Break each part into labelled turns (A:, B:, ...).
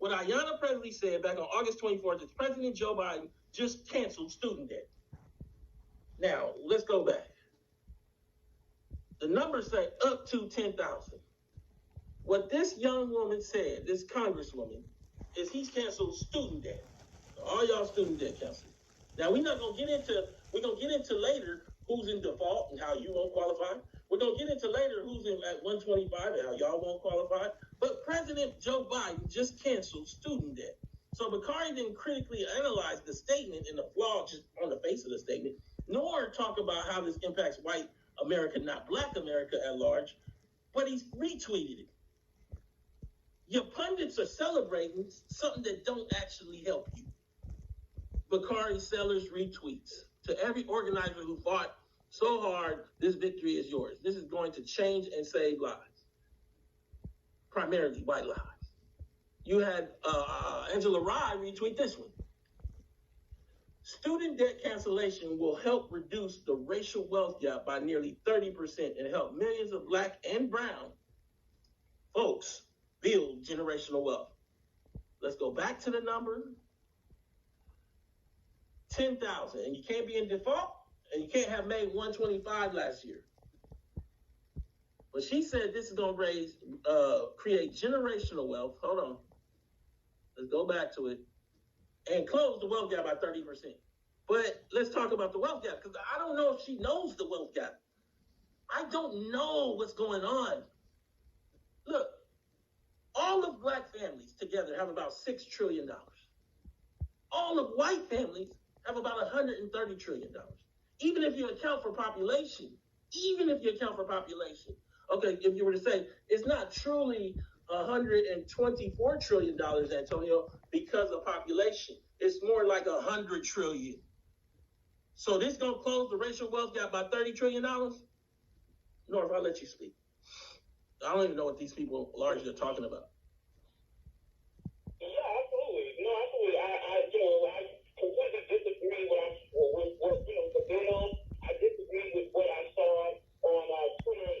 A: What Ayanna Pressley said back on August 24th is President Joe Biden just canceled student debt. Now, let's go back. The numbers say up to 10,000. What this young woman said, this congresswoman, is he's canceled student debt. All y'all student debt canceled. Now we're gonna get into later who's in default and how you won't qualify. We're gonna get into later who's in at 125 and how y'all won't qualify. But President Joe Biden just canceled student debt. So Bakari didn't critically analyze the statement and the flaw just on the face of the statement, nor talk about how this impacts white America, not black America at large, but he's retweeted it. Your pundits are celebrating something that don't actually help you. Bakari Sellers retweets to every organizer who fought so hard, this victory is yours. This is going to change and save lives, primarily white lives. You had Angela Rye retweet this one. Student debt cancellation will help reduce the racial wealth gap by nearly 30% and help millions of black and brown folks build generational wealth. Let's go back to the number. 10,000, and you can't be in default, and you can't have made 125 last year. But she said this is going to create generational wealth. Hold on. Let's go back to it. And close the wealth gap by 30%. But let's talk about the wealth gap, because I don't know if she knows the wealth gap. I don't know what's going on. Look, all of black families together have about $6 trillion. All of white families have about $130 trillion. Even if you account for population, okay, if you were to say it's not truly $124 trillion, Antonio, because of population, it's more like $100 trillion. So this gonna close the racial wealth gap by $30 trillion? North, I'll let you speak. I don't even know what these people largely are talking about.
B: Yeah, absolutely. No, absolutely. I completely disagree with the bill. I disagree with what I saw on Twitter,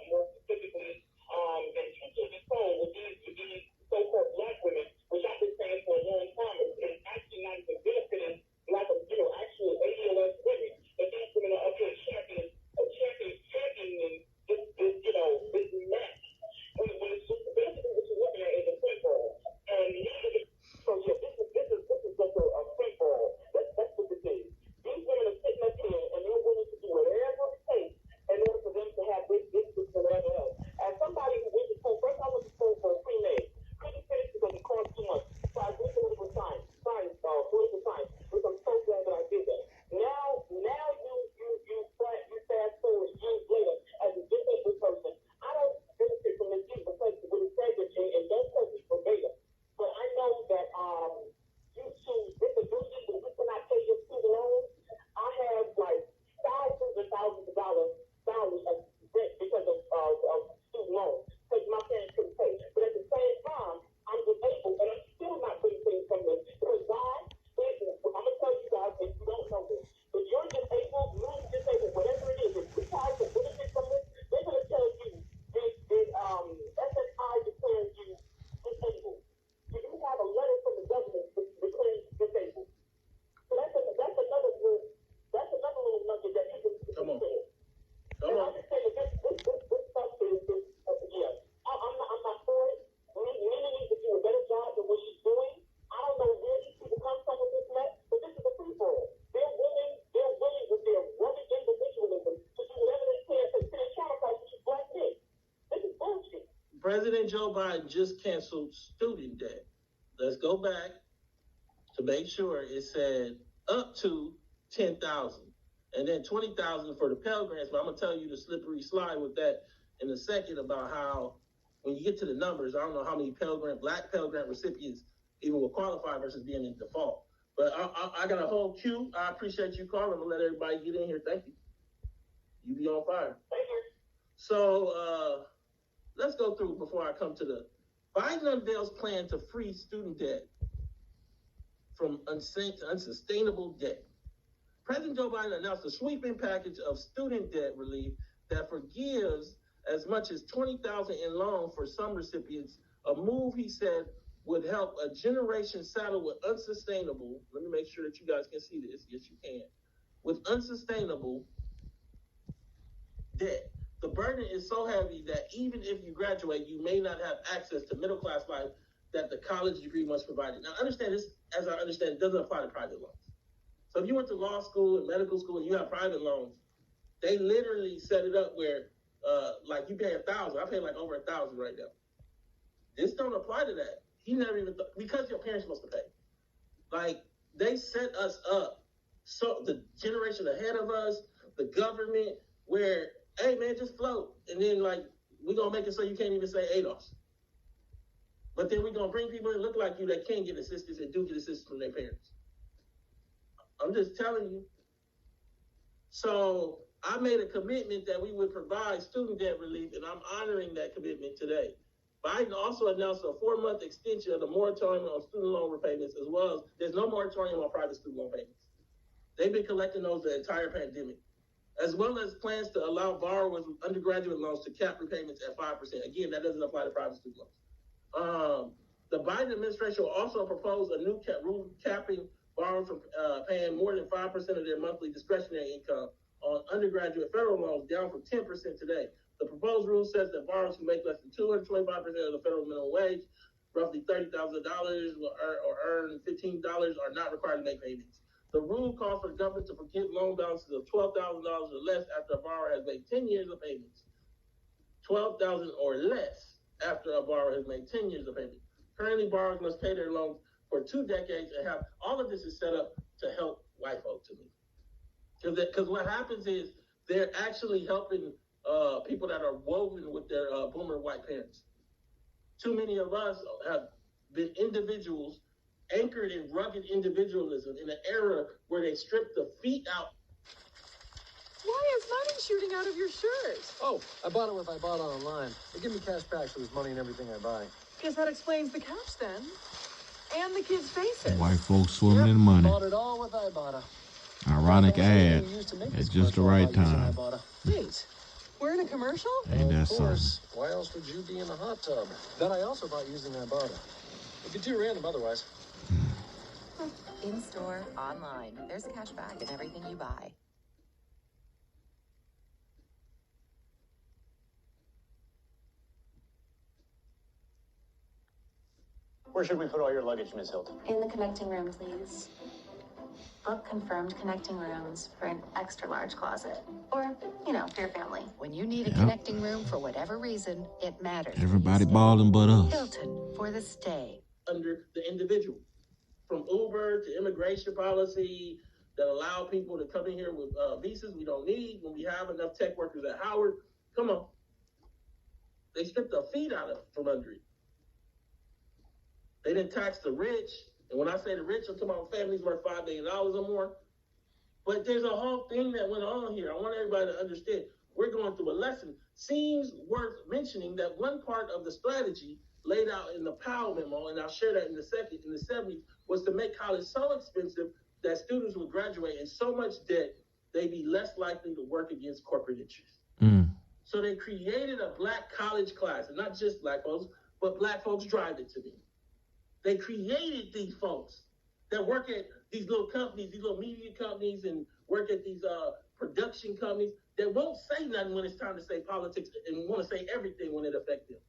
B: more specifically, and teaching the phone with these so-called black women, which I've been saying for a long time, is actually not even benefiting black, actual ADOS women. But these women are up here championing this match. When it's just basically what you're looking at is a football. And so yeah, this is just a free for all. That's what this is. These women are sitting up here and they're willing to do whatever it takes in order for them to have this and whatever else. As somebody who went to school, first I went to school for pre-med. Couldn't finish because it cost too much. So I went to political science, which I'm so glad that I did that. Now you fast forward years later as a disabled person. I don't benefit from this either because what it says and don't quote me verbatim. But I know that you choose disability, but you cannot pay your student loans. I have like thousands and thousands of dollars of debt because of student loans because my parents couldn't pay. But at the same time, I'm disabled and I'm still not benefiting from this. Because why? I'm going to tell you guys if you don't know this. If you're disabled, really disabled, whatever it is, if you try to benefit from this, they're going to tell you that SSI declares you disabled. You do have a letter from the government declaring you disabled. So that's another little nugget that people
A: Come on.
B: And I'm just saying that this stuff is yeah. I'm not for it. Nina needs to do a better job than what she's doing. I don't know where these people come from with this mess, but this is a free for all. They're willing with their rugged individualism to do whatever they can to their counterparts, which is black men. This is bullshit.
A: President Joe Biden just canceled student debt. Let's go back to make sure it said up to 10,000 and then 20,000 for the Pell Grants. But I'm going to tell you the slippery slide with that in a second about how when you get to the numbers, I don't know how many black Pell Grant recipients even will qualify versus being in default. But I got a whole queue. I appreciate you calling. I'm going to let everybody get in here. Thank you. You be on fire.
B: Thank you.
A: So let's go through before I come to the Biden unveils plan to free student debt from unsustainable debt. President Joe Biden announced a sweeping package of student debt relief that forgives as much as $20,000 in loan for some recipients, a move he said would help a generation saddled with unsustainable, let me make sure that you guys can see this, yes you can, with unsustainable debt. The burden is so heavy that even if you graduate, you may not have access to middle class life that the college degree must provide it. Now understand this, as I understand, it doesn't apply to private loans. So if you went to law school and medical school and you have private loans, they literally set it up where like you pay $1,000. I pay like over $1,000 right now. This don't apply to that. He never even because your parents supposed to pay. Like they set us up, so the generation ahead of us, the government, where hey man, just float, and then like we gonna make it so you can't even say ADOS. But then we gonna bring people that look like you that can't get assistance and do get assistance from their parents. I'm just telling you. So I made a commitment that we would provide student debt relief, and I'm honoring that commitment today. Biden also announced a 4-month extension of the moratorium on student loan repayments, as well as there's no moratorium on private student loan payments. They've been collecting those the entire pandemic, as well as plans to allow borrowers with undergraduate loans to cap repayments at 5%. Again, that doesn't apply to private student loans. The Biden administration will also propose a new rule capping borrowers from paying more than 5% of their monthly discretionary income on undergraduate federal loans, down from 10% today. The proposed rule says that borrowers who make less than 225% of the federal minimum wage, roughly $30,000, or earn $15, are not required to make payments. The rule calls for the government to forgive loan balances of $12,000 or less after a borrower has made 10 years of payments. $12,000 or less after a borrower has made 10 years of payments. Currently, borrowers must pay their loans for 2 decades and have all of this is set up to help white folks to me. Because what happens is they're actually helping people that are woven with their boomer white parents. Too many of us have been individuals anchored in rugged individualism in an era where they strip the feet out.
C: Why is money shooting out of your shirt?
D: Oh, I bought it with Ibotta online. They give me cash back for this money and everything I buy.
C: Guess that explains the couch then. And the kids' faces.
E: White folks swimming in money.
D: Bought it all with Ibotta.
E: Ironic ad at just the right time.
C: Wait, we're in a commercial?
E: Ain't that
D: Of
E: something?
D: course. Why else would you be in a hot tub? That I also bought using Ibotta. It'd be too random otherwise.
F: In store, online. There's a cash back in everything you buy.
G: Where should we put all your luggage, Ms. Hilton?
H: In the connecting room, please. Book confirmed connecting rooms for an extra large closet. Or, for your family.
F: When you need a connecting room for whatever reason, it matters.
E: Everybody balling but us.
F: Hilton, for the stay.
A: Under the individual. From Uber to immigration policy that allow people to come in here with visas we don't need when we have enough tech workers at Howard. Come on. They stripped the feet out of from under it. They didn't tax the rich. And when I say the rich, I'm talking about families worth $5 million or more. But there's a whole thing that went on here. I want everybody to understand. We're going through a lesson. Seems worth mentioning that one part of the strategy laid out in the Powell memo, and I'll share that in the 70s, was to make college so expensive that students would graduate in so much debt, they'd be less likely to work against corporate interests. So they created a black college class, and not just black folks, but black folks drive it to me. They created these folks that work at these little companies, these little media companies, and work at these production companies that won't say nothing when it's time to say politics and want to say everything when it affects them.